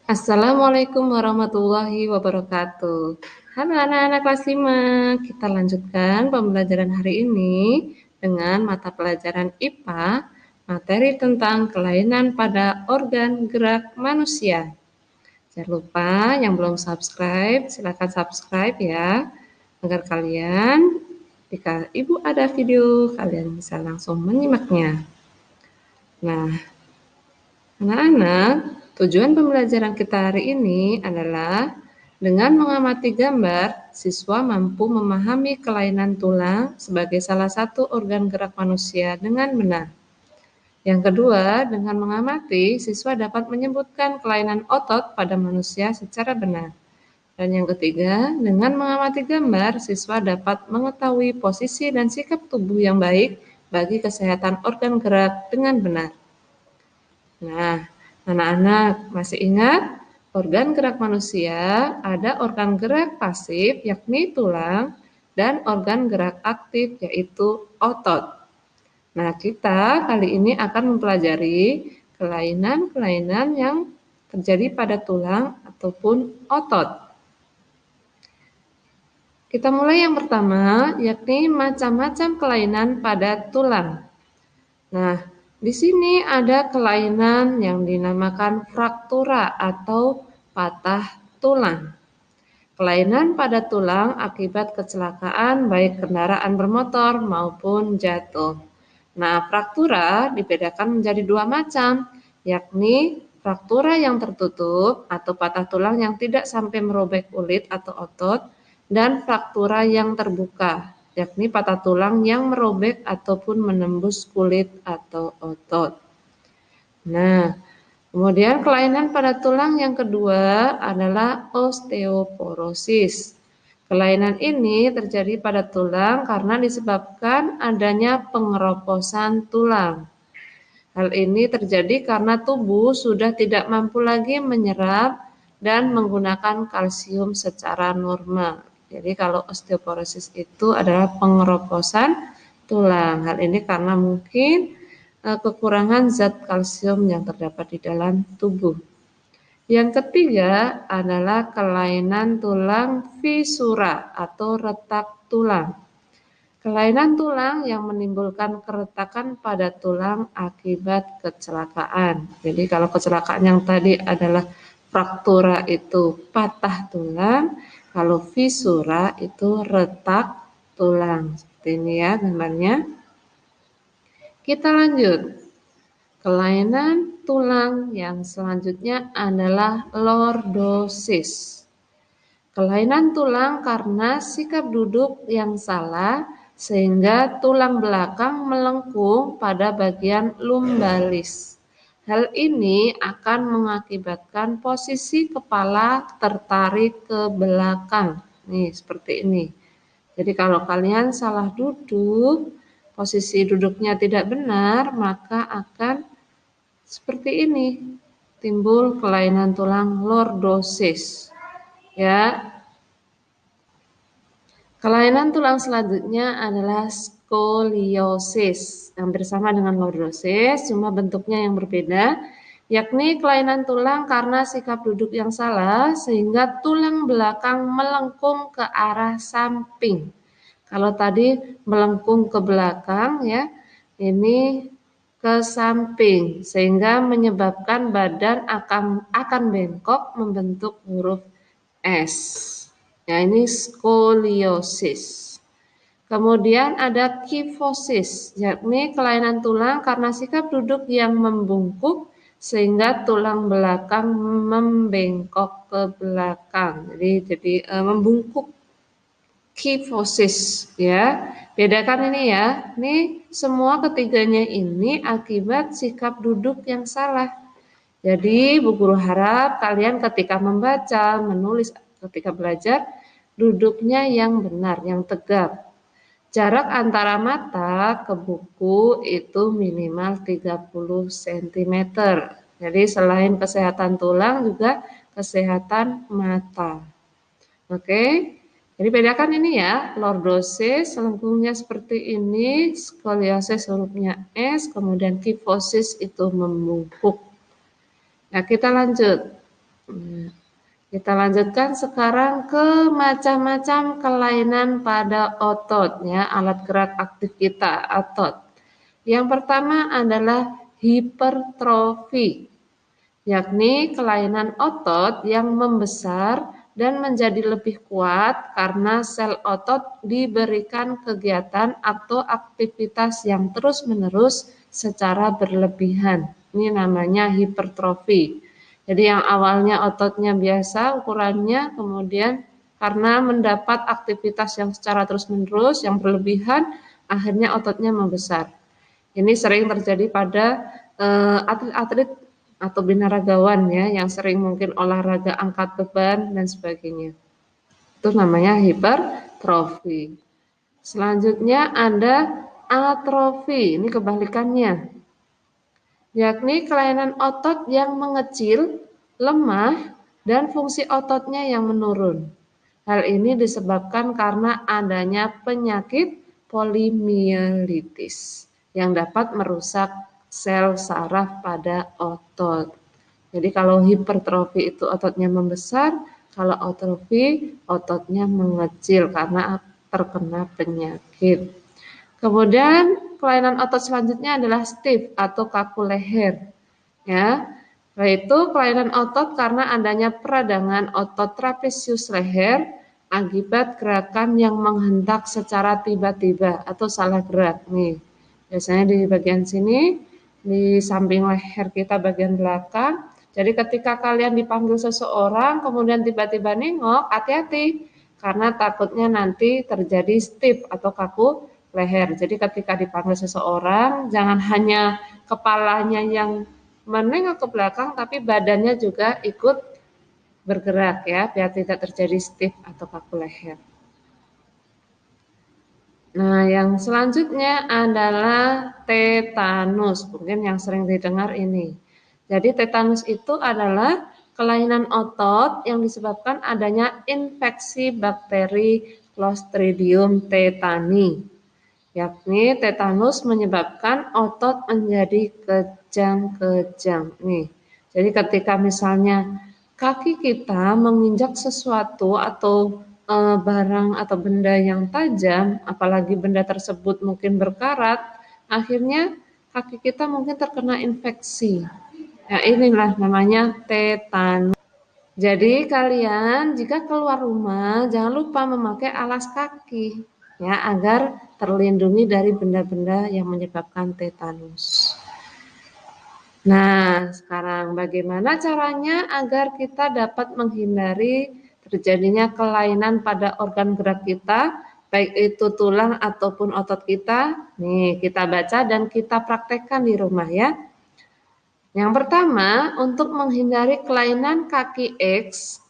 Assalamualaikum warahmatullahi wabarakatuh. Halo anak-anak kelas 5, kita lanjutkan pembelajaran hari ini dengan mata pelajaran IPA, materi tentang kelainan pada organ gerak manusia. Jangan lupa yang belum subscribe, silakan subscribe ya, agar kalian, jika ibu ada video, kalian bisa langsung menyimaknya. Nah, anak-anak, tujuan pembelajaran kita hari ini adalah dengan mengamati gambar, siswa mampu memahami kelainan tulang sebagai salah satu organ gerak manusia dengan benar. Yang kedua, dengan mengamati, siswa dapat menyebutkan kelainan otot pada manusia secara benar. Dan yang ketiga, dengan mengamati gambar, siswa dapat mengetahui posisi dan sikap tubuh yang baik bagi kesehatan organ gerak dengan benar. Nah, anak-anak masih ingat organ gerak manusia? Ada organ gerak pasif yakni tulang dan organ gerak aktif yaitu otot. Nah, kita kali ini akan mempelajari kelainan-kelainan yang terjadi pada tulang ataupun otot. Kita mulai yang pertama, yakni macam-macam kelainan pada tulang. Nah, di sini ada kelainan yang dinamakan fraktura atau patah tulang. Kelainan pada tulang akibat kecelakaan baik kendaraan bermotor maupun jatuh. Nah, fraktura dibedakan menjadi dua macam, yakni fraktura yang tertutup atau patah tulang yang tidak sampai merobek kulit atau otot, dan fraktura yang terbuka, yakni patah tulang yang merobek ataupun menembus kulit atau otot. Nah, kemudian kelainan pada tulang yang kedua adalah osteoporosis. Kelainan ini terjadi pada tulang karena disebabkan adanya pengeroposan tulang. Hal ini terjadi karena tubuh sudah tidak mampu lagi menyerap dan menggunakan kalsium secara normal. Jadi kalau osteoporosis itu adalah pengeroposan tulang. Hal ini karena mungkin kekurangan zat kalsium yang terdapat di dalam tubuh. Yang ketiga adalah kelainan tulang fisura atau retak tulang. Kelainan tulang yang menimbulkan keretakan pada tulang akibat kecelakaan. Jadi kalau kecelakaan yang tadi adalah fraktura itu patah tulang, kalau fisura itu retak tulang. Seperti ini ya gambarnya. Kita lanjut. Kelainan tulang yang selanjutnya adalah lordosis. Kelainan tulang karena sikap duduk yang salah sehingga tulang belakang melengkung pada bagian lumbalis. Hal ini akan mengakibatkan posisi kepala tertarik ke belakang. Nih, seperti ini. Jadi kalau kalian salah duduk, posisi duduknya tidak benar, maka akan seperti ini. Timbul kelainan tulang lordosis. Ya. Kelainan tulang selanjutnya adalah skoliosis, hampir sama dengan lordosis, cuma bentuknya yang berbeda, yakni kelainan tulang karena sikap duduk yang salah sehingga tulang belakang melengkung ke arah samping. Kalau tadi melengkung ke belakang ya, ini ke samping sehingga menyebabkan badan akan bengkok membentuk huruf S. Ya, ini skoliosis. Kemudian ada kifosis, yakni kelainan tulang karena sikap duduk yang membungkuk sehingga tulang belakang membengkok ke belakang. Jadi membungkuk. Kifosis ya. Bedakan ini ya. Ini semua ketiganya ini akibat sikap duduk yang salah. Jadi Bu Guru harap kalian ketika membaca, menulis, ketika belajar, duduknya yang benar, yang tegap. Jarak antara mata ke buku itu minimal 30 cm. Jadi selain kesehatan tulang juga kesehatan mata. Oke, jadi bedakan ini ya, lordosis lengkungnya seperti ini, skoliosis hurufnya S, kemudian kifosis itu membungkuk. Nah, kita lanjut. Kita lanjutkan sekarang ke macam-macam kelainan pada otot, ya, alat gerak aktif kita, otot. Yang pertama adalah hipertrofi, yakni kelainan otot yang membesar dan menjadi lebih kuat karena sel otot diberikan kegiatan atau aktivitas yang terus-menerus secara berlebihan. Ini namanya hipertrofi. Jadi yang awalnya ototnya biasa ukurannya, kemudian karena mendapat aktivitas yang secara terus-menerus yang berlebihan, akhirnya ototnya membesar. Ini sering terjadi pada atlet-atlet atau binaragawan, ya, yang sering mungkin olahraga angkat beban dan sebagainya. Itu namanya hipertrofi. Selanjutnya ada atrofi, ini kebalikannya, yakni kelainan otot yang mengecil, lemah, dan fungsi ototnya yang menurun. Hal ini disebabkan karena adanya penyakit polimielitis yang dapat merusak sel saraf pada otot. Jadi kalau hipertrofi itu ototnya membesar, kalau atrofi ototnya mengecil karena terkena penyakit. Kemudian kelainan otot selanjutnya adalah stiff atau kaku leher. Ya, yaitu kelainan otot karena adanya peradangan otot trapesius leher akibat gerakan yang menghentak secara tiba-tiba atau salah gerak. Nih, biasanya di bagian sini, di samping leher kita bagian belakang. Jadi ketika kalian dipanggil seseorang, kemudian tiba-tiba nengok, hati-hati, karena takutnya nanti terjadi stiff atau kaku leher. Jadi ketika dipanggil seseorang, jangan hanya kepalanya yang menengok ke belakang, tapi badannya juga ikut bergerak, ya, biar tidak terjadi stiff atau kaku leher. Nah, yang selanjutnya adalah tetanus, mungkin yang sering didengar ini. Jadi tetanus itu adalah kelainan otot yang disebabkan adanya infeksi bakteri Clostridium tetani, yakni tetanus menyebabkan otot menjadi kejang-kejang. Nih, jadi ketika misalnya kaki kita menginjak sesuatu atau barang atau benda yang tajam, apalagi benda tersebut mungkin berkarat, akhirnya kaki kita mungkin terkena infeksi. Ya, inilah namanya tetanus. Jadi kalian jika keluar rumah jangan lupa memakai alas kaki, ya, agar terlindungi dari benda-benda yang menyebabkan tetanus. Nah, sekarang bagaimana caranya agar kita dapat menghindari terjadinya kelainan pada organ gerak kita, baik itu tulang ataupun otot kita? Nih, kita baca dan kita praktekkan di rumah, ya. Yang pertama, untuk menghindari kelainan kaki X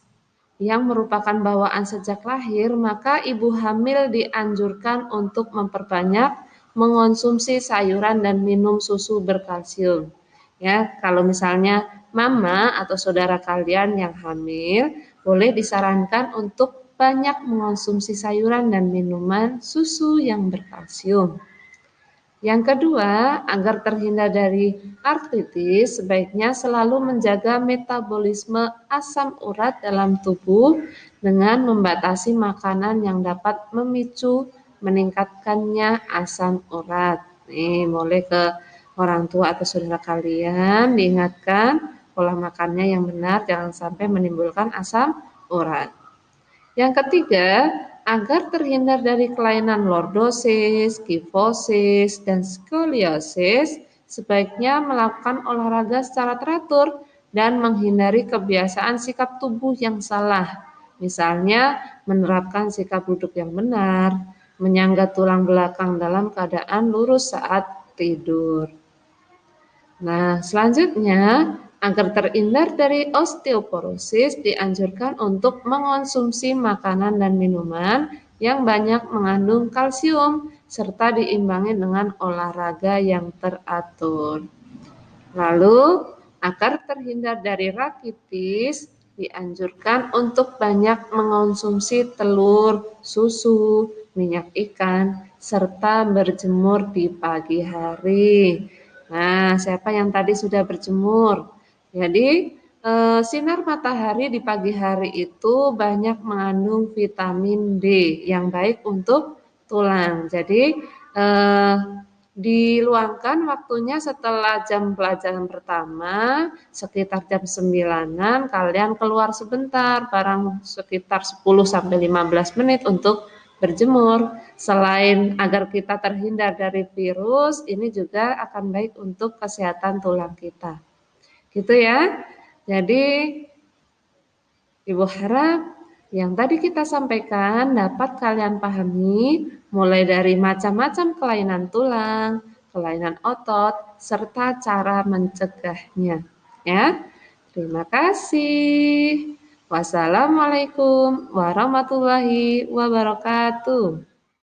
yang merupakan bawaan sejak lahir, maka ibu hamil dianjurkan untuk memperbanyak mengonsumsi sayuran dan minum susu berkalsium. Ya, kalau misalnya mama atau saudara kalian yang hamil, boleh disarankan untuk banyak mengonsumsi sayuran dan minuman susu yang berkalsium. Yang kedua, agar terhindar dari artritis, sebaiknya selalu menjaga metabolisme asam urat dalam tubuh dengan membatasi makanan yang dapat memicu meningkatkannya asam urat. Nih, boleh ke orang tua atau saudara kalian diingatkan pola makannya yang benar, jangan sampai menimbulkan asam urat. Yang ketiga, agar terhindar dari kelainan lordosis, kifosis, dan skoliosis, sebaiknya melakukan olahraga secara teratur dan menghindari kebiasaan sikap tubuh yang salah. Misalnya, menerapkan sikap duduk yang benar, menyangga tulang belakang dalam keadaan lurus saat tidur. Nah, selanjutnya, agar terhindar dari osteoporosis, dianjurkan untuk mengonsumsi makanan dan minuman yang banyak mengandung kalsium, serta diimbangi dengan olahraga yang teratur. Lalu, agar terhindar dari rakitis, dianjurkan untuk banyak mengonsumsi telur, susu, minyak ikan, serta berjemur di pagi hari. Nah, siapa yang tadi sudah berjemur? Jadi, Sinar matahari di pagi hari itu banyak mengandung vitamin D yang baik untuk tulang. Jadi, eee, diluangkan waktunya setelah jam pelajaran pertama, sekitar jam 9-an kalian keluar sebentar, barang sekitar 10 sampai 15 menit untuk berjemur. Selain agar kita terhindar dari virus, ini juga akan baik untuk kesehatan tulang kita. Gitu ya. Jadi, Ibu harap yang tadi kita sampaikan dapat kalian pahami mulai dari macam-macam kelainan tulang, kelainan otot, serta cara mencegahnya. Ya, terima kasih. Wassalamualaikum warahmatullahi wabarakatuh.